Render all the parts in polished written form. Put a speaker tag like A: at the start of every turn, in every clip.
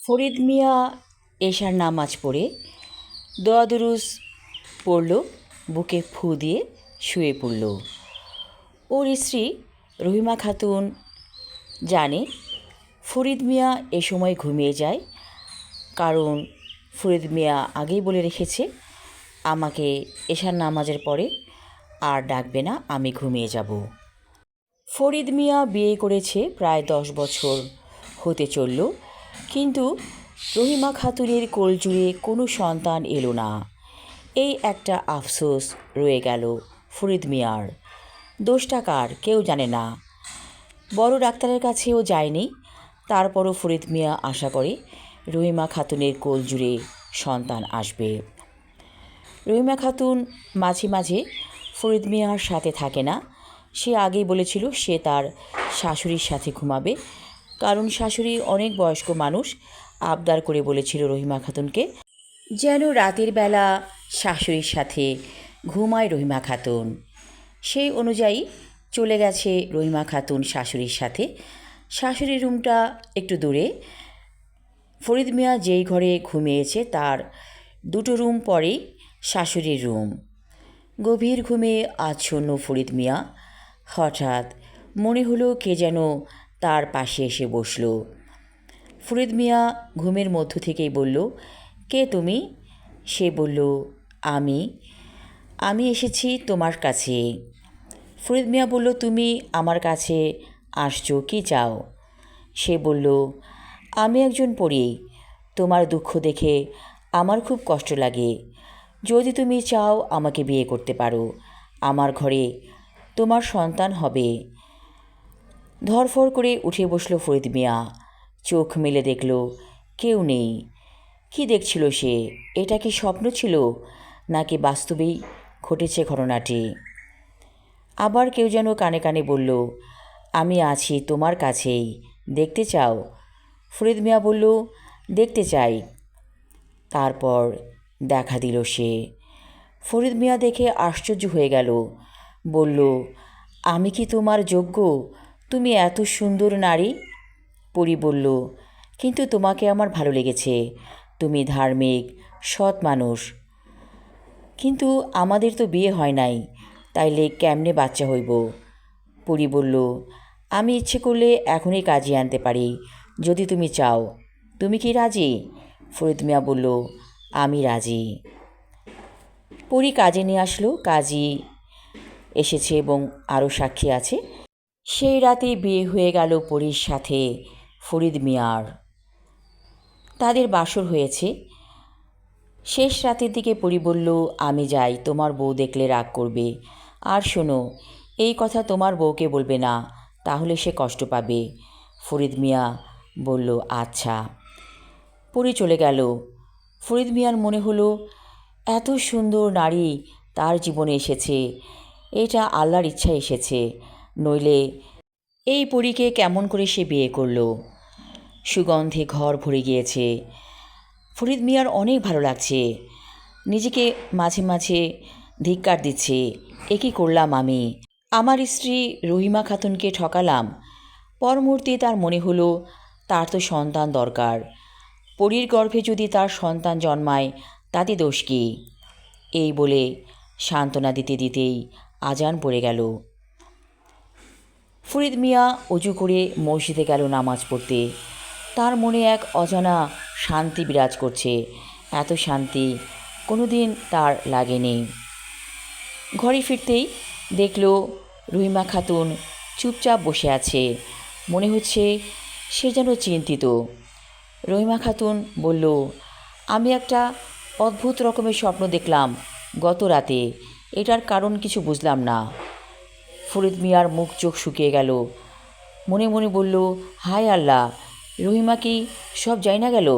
A: ফরিদ মিয়া এশার নামাজ পড়ে দোয়া দুরুস পড়ল, বুকে ফু দিয়ে শুয়ে পড়ল। ওর স্ত্রী রহিমা খাতুন জানে ফরিদ মিয়া এ সময় ঘুমিয়ে যায়, কারণ ফরিদ মিয়া আগেই বলে রেখেছে আমাকে এশার নামাজের পরে আর ডাকবে না, আমি ঘুমিয়ে যাব। ফরিদ মিয়া বিয়ে করেছে প্রায় 10 বছর হতে চলল, কিন্তু রহিমা খাতুনের কোলজুড়ে কোনো সন্তান এলো না। এই একটা আফসোস রয়ে গেল ফরিদ মিয়ার। দোষটা কার কেউ জানে না, বড় ডাক্তারের কাছেও যায়নি। তারপরও ফরিদ মিয়া আশা করে রহিমা খাতুনের কোলজুড়ে সন্তান আসবে। রহিমা খাতুন মাঝে মাঝে ফরিদ মিয়ার সাথে থাকে না। সে আগেই বলেছিল সে তার শাশুড়ির সাথে ঘুমাবে, কারণ শাশুড়ি অনেক বয়স্ক মানুষ, আবদার করে বলেছিল রহিমা খাতুনকে যেন রাতের বেলা শাশুড়ির সাথে ঘুমায় রহিমা খাতুন। সেই অনুযায়ী চলে গেছে রহিমা খাতুন শাশুড়ির সাথে। শাশুড়ির রুমটা একটু দূরে। ফরিদ মিয়া যেই ঘরে ঘুমিয়েছে তার 2টো রুম পরেই শাশুড়ির রুম। গভীর ঘুমে আচ্ছন্ন ফরিদ মিয়া হঠাৎ মনে হলো কে যেন তার পাশে এসে বসল। ফরিদ মিয়া ঘুমের মধ্য থেকেই বলল, কে তুমি? সে বলল, আমি আমি এসেছি তোমার কাছে। ফরিদ মিয়া বলল, তুমি আমার কাছে আসছো কি চাও? সে বলল, আমি একজন পড়ি, তোমার দুঃখ দেখে আমার খুব কষ্ট লাগে। যদি তুমি চাও আমাকে বিয়ে করতে পারো, আমার ঘরে তোমার সন্তান হবে। ধরফর করে উঠে বসল ফরিদ মিয়া। চোখ মেলে দেখল কেউ নেই। কি দেখছিল সে? এটা কি স্বপ্ন ছিল নাকি বাস্তবেই ঘটেছে ঘটনাটি? আবার কেউ যেন কানে কানে বলল, আমি আছি তোমার কাছেই, দেখতে চাও? ফরিদ মিয়া বলল, দেখতে চাই। তারপর দেখা দিল সে। ফরিদ মিয়া দেখে আশ্চর্য হয়ে গেল, বলল, আমি কি তোমার যোগ্য? তুমি এত সুন্দর নারী? পরী বলল, কিন্তু তোমাকে আমার ভালো লেগেছে, তুমি ধার্মিক সৎ মানুষ। কিন্তু আমাদের তো বিয়ে হয় নাই, তাইলে কেমনে বাচ্চা হইব? পরী বলল, আমি ইচ্ছে করলে এখনই কাজী আনতে পারি, যদি তুমি চাও। তুমি কি রাজি? ফরিদ মিয়া বলল, আমি রাজি। পরী কাজে নিয়ে আসলো। কাজী এসেছে এবং আরও সাক্ষী আছে। সেই রাতে বিয়ে হয়ে গেল পরীর সাথে ফরিদ মিয়ার। তাদের বাসর হয়েছে। শেষ রাতের দিকে পরী বলল, আমি যাই, তোমার বউ দেখলে রাগ করবে। আর শোনো, এই কথা তোমার বউকে বলবে না, তাহলে সে কষ্ট পাবে। ফরিদ মিয়া বলল, আচ্ছা। পরী চলে গেল। ফরিদ মিয়ার মনে হলো এত সুন্দর নারী তার জীবনে এসেছে, এটা আল্লাহর ইচ্ছায় এসেছে, নইলে এই পরীকে কেমন করে সে বিয়ে করল? সুগন্ধে ঘর ভরে গিয়েছে। ফরিদ মিয়ার অনেক ভালো লাগছে। নিজেকে মাঝে মাঝে ধিক্কার দিচ্ছে, এ কী করলাম আমি? আমার স্ত্রী রহিমা খাতুনকে ঠকালাম। পর মুহূর্তে তার মনে হলো তার তো সন্তান দরকার। পরীর গর্ভে যদি তার সন্তান জন্মায় তাতে দোষ কী? এই বলে সান্ত্বনা দিতে দিতেই আজান পড়ে গেল। ফরিদ মিয়া অজু করে মসজিদে গেল নামাজ পড়তে। তার মনে এক অজানা শান্তি বিরাজ করছে। এত শান্তি কোনোদিন তার লাগেনি। ঘরে ফিরতেই দেখল রহিমা খাতুন চুপচাপ বসে আছে। মনে হচ্ছে সে যেন চিন্তিত। রহিমা খাতুন বলল, আমি একটা অদ্ভুত রকমের স্বপ্ন দেখলাম গত রাতে, এটার কারণ কিছু বুঝলাম না। ফরিদ মিয়ার মুখ চোখ শুকিয়ে গেল। মনে মনে বলল, হায় আল্লাহ, রহিমা কি সব যাই না গেল?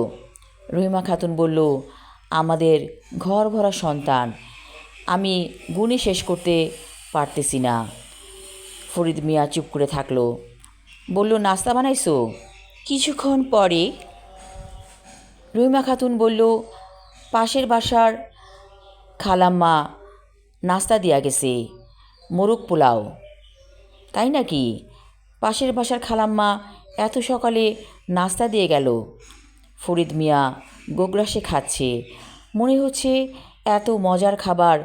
A: রহিমা খাতুন বলল, আমাদের ঘর ভরা সন্তান, আমি গুণে শেষ করতে পারতেছি না। ফরিদ মিয়া চুপ করে থাকলো। বলল, নাস্তা বানাইছো? কিছুক্ষণ পরে রহিমা খাতুন বলল, পাশের বাসার খালাম্মা নাস্তা দিয়া গেছে, মোরগ পোলাও। তাই নাকি? পাশের বাসার খালাম্মা এত সকালে নাস্তা দিয়ে গেল? ফরিদ মিয়া গোগ্রাসে খাচ্ছে। মনে হচ্ছে এত মজার খাবার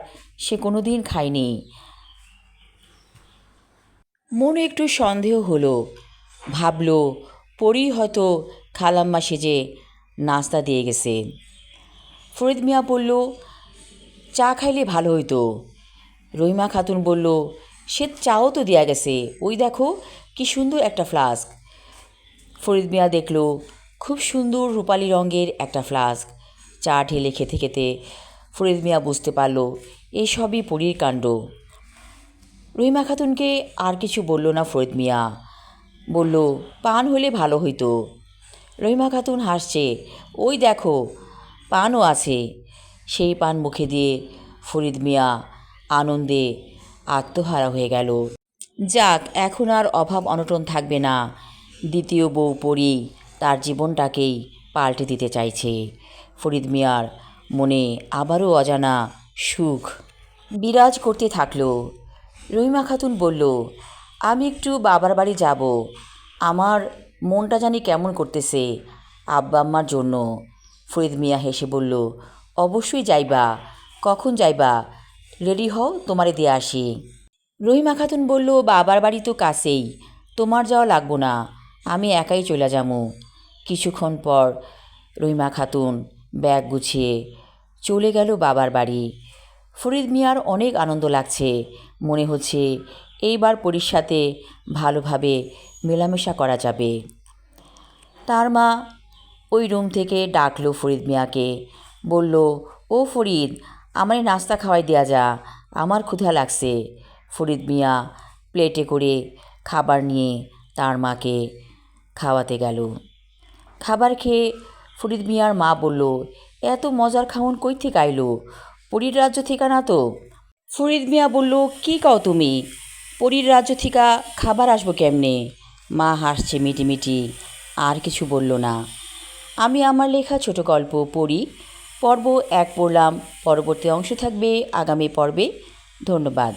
A: সে কোনো দিন খায়নি। মনে একটু সন্দেহ হলো, ভাবল পরই হয়তো খালাম্মা সেজে নাস্তা দিয়ে গেছে। ফরিদ মিয়া বলল, চা খাইলে ভালো হইতো। রহিমা খাতুন বলল, সে চাও তো দেয়া গেছে, ওই দেখো কি সুন্দর একটা ফ্লাস্ক। ফরিদ মিয়া দেখল খুব সুন্দর রূপালি রঙের একটা ফ্লাস্ক। চা ঢেলে খেতে খেতে ফরিদ মিয়া বুঝতে পারল এসবই পরীর কাণ্ড। রহিমা খাতুনকে আর কিছু বলল না ফরিদ মিয়া, বলল, পান হলে ভালো হইতো। রহিমা খাতুন হাসছে, ওই দেখো পানও আছে। সেই পান মুখে দিয়ে ফরিদ মিয়া আনন্দে আত্মহারা হয়ে গেল। যাক, এখন আর অভাব অনটন থাকবে না। দ্বিতীয় বউ পরী তার জীবনটাকেই পাল্টে দিতে চাইছে। ফরিদ মিয়ার মনে আবারও অজানা সুখ বিরাজ করতে থাকলো। রহিমা খাতুন বলল, আমি একটু বাবার বাড়ি যাব, আমার মনটা জানি কেমন করতেছে আব্বা আম্মার জন্য। ফরিদ মিয়া হেসে বলল, অবশ্যই যাইবা। কখন যাইবা? রেডি হও, তোমারে দিয়ে আসি। রহিমা খাতুন বলল, বাবার বাড়ি তো কাছেই, তোমার যাওয়া লাগবো না, আমি একাই চলে যাবো। কিছুক্ষণ পর রহিমা খাতুন ব্যাগ গুছিয়ে চলে গেল বাবার বাড়ি। ফরিদ মিয়ার অনেক আনন্দ লাগছে, মনে হচ্ছে এইবার পরীর সাথে ভালোভাবে মেলামেশা করা যাবে। তার মা ওই রুম থেকে ডাকলো ফরিদ মিয়াকে, বলল, ও ফরিদ, আমারে নাস্তা খাওয়াই দেয়া যা, আমার ক্ষুধা লাগছে। ফরিদ মিয়া প্লেটে করে খাবার নিয়ে তার মাকে খাওয়াতে গেল। খাবার খেয়ে ফরিদ মিয়ার মা বলল, এত মজার খাওন কই থেকে আইলো? পরীর রাজ্য থেকে না তো? ফরিদ মিয়া বলল, কী কও তুমি? পরীর রাজ্য থেকে খাবার আসবো কেমনে? মা হাসছে মিটিমিটি, আর কিছু বলল না। আমি আমার লেখা ছোট গল্প পড়ি পর্ব 1 পড়লাম। পরবর্তী অংশ থাকবে আগামী পর্বে। ধন্যবাদ।